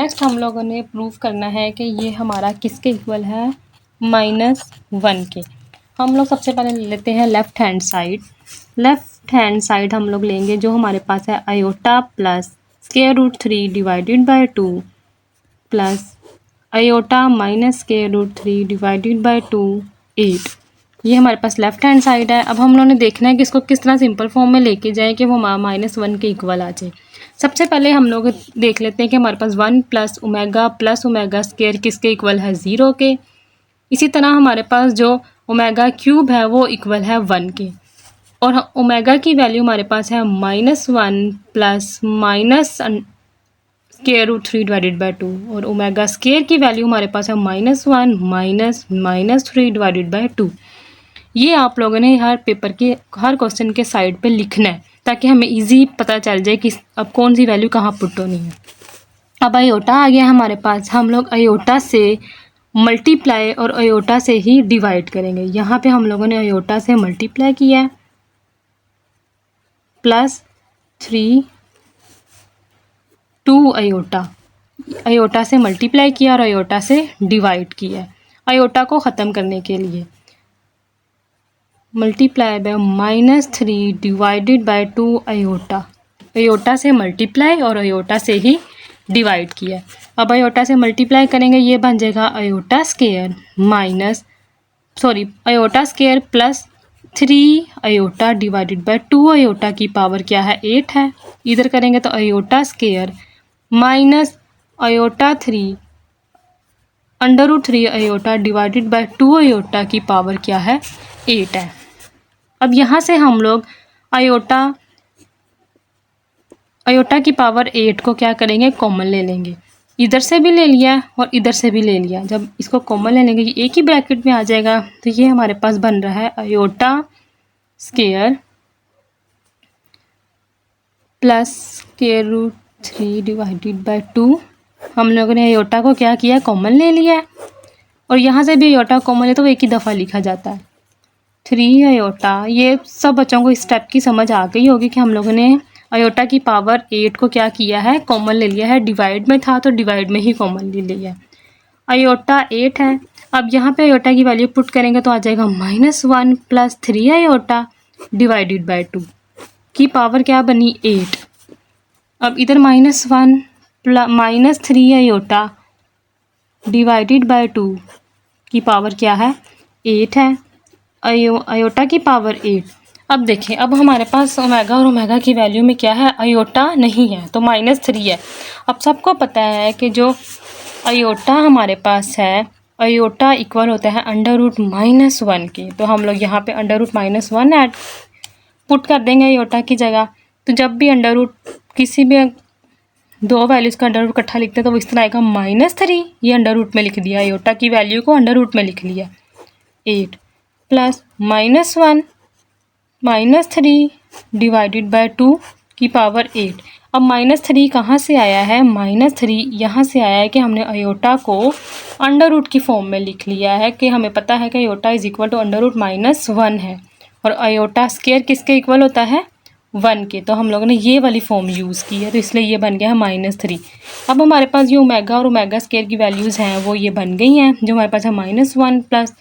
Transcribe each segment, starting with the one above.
Next हम लोगों ने प्रूव करना है कि ये हमारा किसके इक्वल है, -1 के। हम लोग सबसे पहले ले लेते हैं left hand side. Left hand side हम लोग लेंगे जो हमारे पास है iota plus √3 divided by 2 plus iota minus √3 divided by 2 8। ये हमारे पास लेफ़्ट हैंड साइड है। अब हम लोगों ने देखना है कि इसको किस तरह सिंपल फॉर्म में लेके जाए कि वो -1 के इक्वल आ जाए। सबसे पहले हम लोग देख लेते हैं कि हमारे पास 1 प्लस ओमेगा स्क्वायर किसके इक्वल है, 0 के। इसी तरह हमारे पास जो ओमेगा क्यूब है वो इक्वल है 1 के, और ओमेगा की वैल्यू हमारे पास है -1 प्लस माइनस √3 डिवाइडेड बाय 2, और ओमेगा स्क्वायर की वैल्यू हमारे पास है -1 माइनस 3 डिवाइडेड बाय 2। ये आप लोगों ने हर पेपर के हर क्वेश्चन के साइड पे लिखना है ताकि हमें इजी पता चल जाए कि अब कौन सी वैल्यू कहाँ पुट होनी है। अब आयोटा आ गया हमारे पास, हम लोग आयोटा से मल्टीप्लाई और आयोटा से ही डिवाइड करेंगे। यहाँ पे हम लोगों ने आयोटा से मल्टीप्लाई किया है +3 2 आयोटा से मल्टीप्लाई किया और आयोटा से डिवाइड किया है आयोटा को ख़त्म करने के लिए। Multiply by -3 divided by 2 iota से मल्टीप्लाई और आयोटा से ही डिवाइड किया। अब आयोटा से मल्टीप्लाई करेंगे, ये बन जाएगा iota square plus 3 iota divided by 2 iota की पावर क्या है, 8 है। इधर करेंगे तो iota square minus iota 3 √3 iota divided by 2 iota की पावर क्या है, 8 है। अब यहाँ से हम लोग आयोटा की पावर 8 को क्या करेंगे, कॉमन ले लेंगे। इधर से भी ले लिया और इधर से भी ले लिया। जब इसको कॉमन ले लेंगे ये एक ही ब्रैकेट में आ जाएगा, तो ये हमारे पास बन रहा है iota square plus √3 divided by 2। हम लोगों ने आयोटा को क्या किया, कॉमन ले लिया है, और यहाँ से भी आयोटा कॉमन है तो एक ही दफ़ा लिखा जाता है 3 आयोटा। ये सब बच्चों को इस स्टेप की समझ आ गई होगी कि हम लोगों ने आयोटा की पावर 8 को क्या किया है, कॉमन ले लिया है। डिवाइड में था तो डिवाइड में ही कॉमन ले लिया है। आयोटा 8 है। अब यहाँ पे आयोटा की वैल्यू पुट करेंगे तो आ जाएगा -1 प्लस 3 आयोटा डिवाइडेड बाय 2 की पावर क्या बनी, 8। अब इधर -1 माइनस 3 आयोटा डिवाइडेड बाय 2 की पावर क्या है, 8 है। आयोटा की पावर 8। अब देखें, अब हमारे पास ओमेगा और ओमेगा की वैल्यू में क्या है, आयोटा नहीं है तो -3 है। अब सबको पता है कि जो आयोटा हमारे पास है, आयोटा इक्वल होता है √-1 के, तो हम लोग यहाँ पे √-1 ऐड पुट कर देंगे आयोटा की जगह। तो जब भी किसी भी दो वैल्यूज़ का अंडर रूट इकट्ठा लिखते हैं तो वो इस तरह आएगा -3। ये अंडर रूट में लिख दिया, आयोटा की वैल्यू को अंडर रूट में लिख लिया, 8 प्लस -1 -3 डिवाइडेड बाय 2 की पावर 8। अब -3 कहाँ से आया है, -3 यहाँ से आया है कि हमने आयोटा को अंडर रूट की फॉर्म में लिख लिया है कि हमें पता है कि आयोटा इज इक्वल टू √-1 है, और आयोटा स्क्वायर किसके इक्वल होता है, 1 के। तो हम लोगों ने ये वाली फॉर्म यूज़ की है, तो इसलिए ये बन गया है -3। अब हमारे पास जो ओमेगा और ओमेगा स्क्वायर की वैल्यूज़ हैं वो ये बन गई हैं, जो हमारे पास है -1 प्लस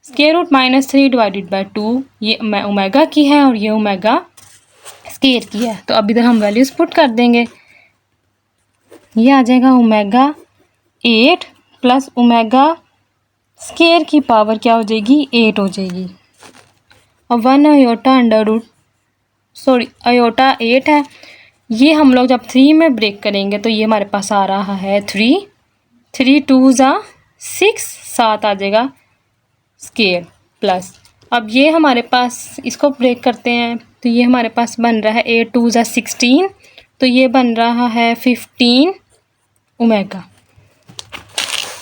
√-3 डिवाइडेड बाय 2, ये ओमेगा की है और ये ओमेगा स्क्वायर की है। तो अब इधर हम वैल्यूज़ पुट कर देंगे, ये आ जाएगा ओमेगा 8 प्लस ओमेगा स्क्वायर की पावर क्या हो जाएगी, 8 हो जाएगी। और 1 आयोटा 8 है। ये हम लोग जब 3 में ब्रेक करेंगे तो ये हमारे पास आ रहा है 3 2 6, 7 आ जाएगा स्क्वायर प्लस। अब ये हमारे पास इसको ब्रेक करते हैं तो ये हमारे पास बन रहा है 8 2 16, तो ये बन रहा है 15 ओमेगा।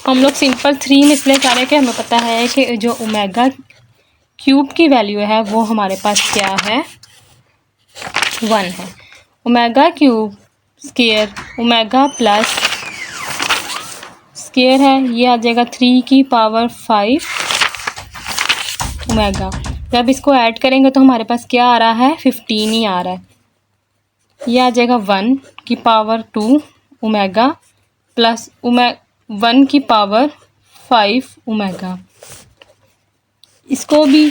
हम लोग सिंपल 3 में इसलिए कर रहे हैं कि हमें पता है कि जो ओमेगा क्यूब की वैल्यू है वो हमारे पास क्या है, 1 है। Omega cube square omega plus square है, ये आ जाएगा 3 की पावर 5 ओमेगा। जब इसको ऐड करेंगे तो हमारे पास क्या आ रहा है, 15 ही आ रहा है। ये आ जाएगा 1 की पावर 2 ओमेगा प्लस 1 की पावर 5 ओमेगा, इसको भी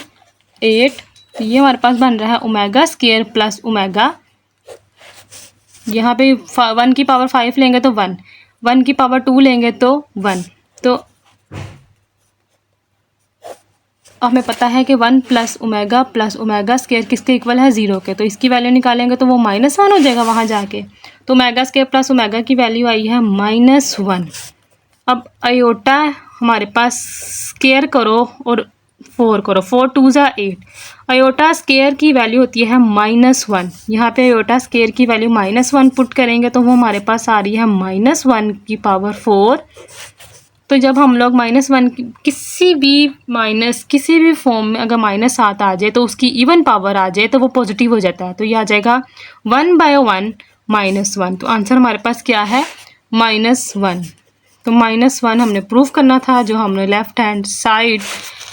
8, तो ये हमारे पास बन रहा है ओमेगा स्क्वायर प्लस ओमेगा, यहाँ पे 1 की पावर 5 लेंगे तो 1, 1 की पावर 2 लेंगे तो 1, तो हमें पता है कि 1 प्लस ओमेगा स्क्वायर किसके इक्वल है 0 के, तो इसकी वैल्यू निकालेंगे तो वो -1 हो जाएगा वहाँ जाके, तो ओमेगा स्क्वायर प्लस ओमेगा की वैल्यू आई है -1। अब आयोटा हमारे पास स्क्वायर करो और 4 करो, 4 2 ज़ा 8, आयोटा स्क्वायर की वैल्यू होती है -1, यहाँ पे आयोटा स्क्वायर की वैल्यू -1 पुट करेंगे तो वो हमारे पास आ रही है -1 की पावर 4। तो जब हम लोग -1 किसी भी फॉर्म में अगर माइनस साथ आ जाए तो उसकी इवन पावर आ जाए तो वो पॉजिटिव हो जाता है, तो ये आ जाएगा 1/1 -1, तो आंसर हमारे पास क्या है -1। तो -1 हमने प्रूव करना था, जो हमने left hand side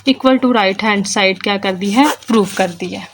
equal to right hand side क्या कर दी है, प्रूव कर दी है।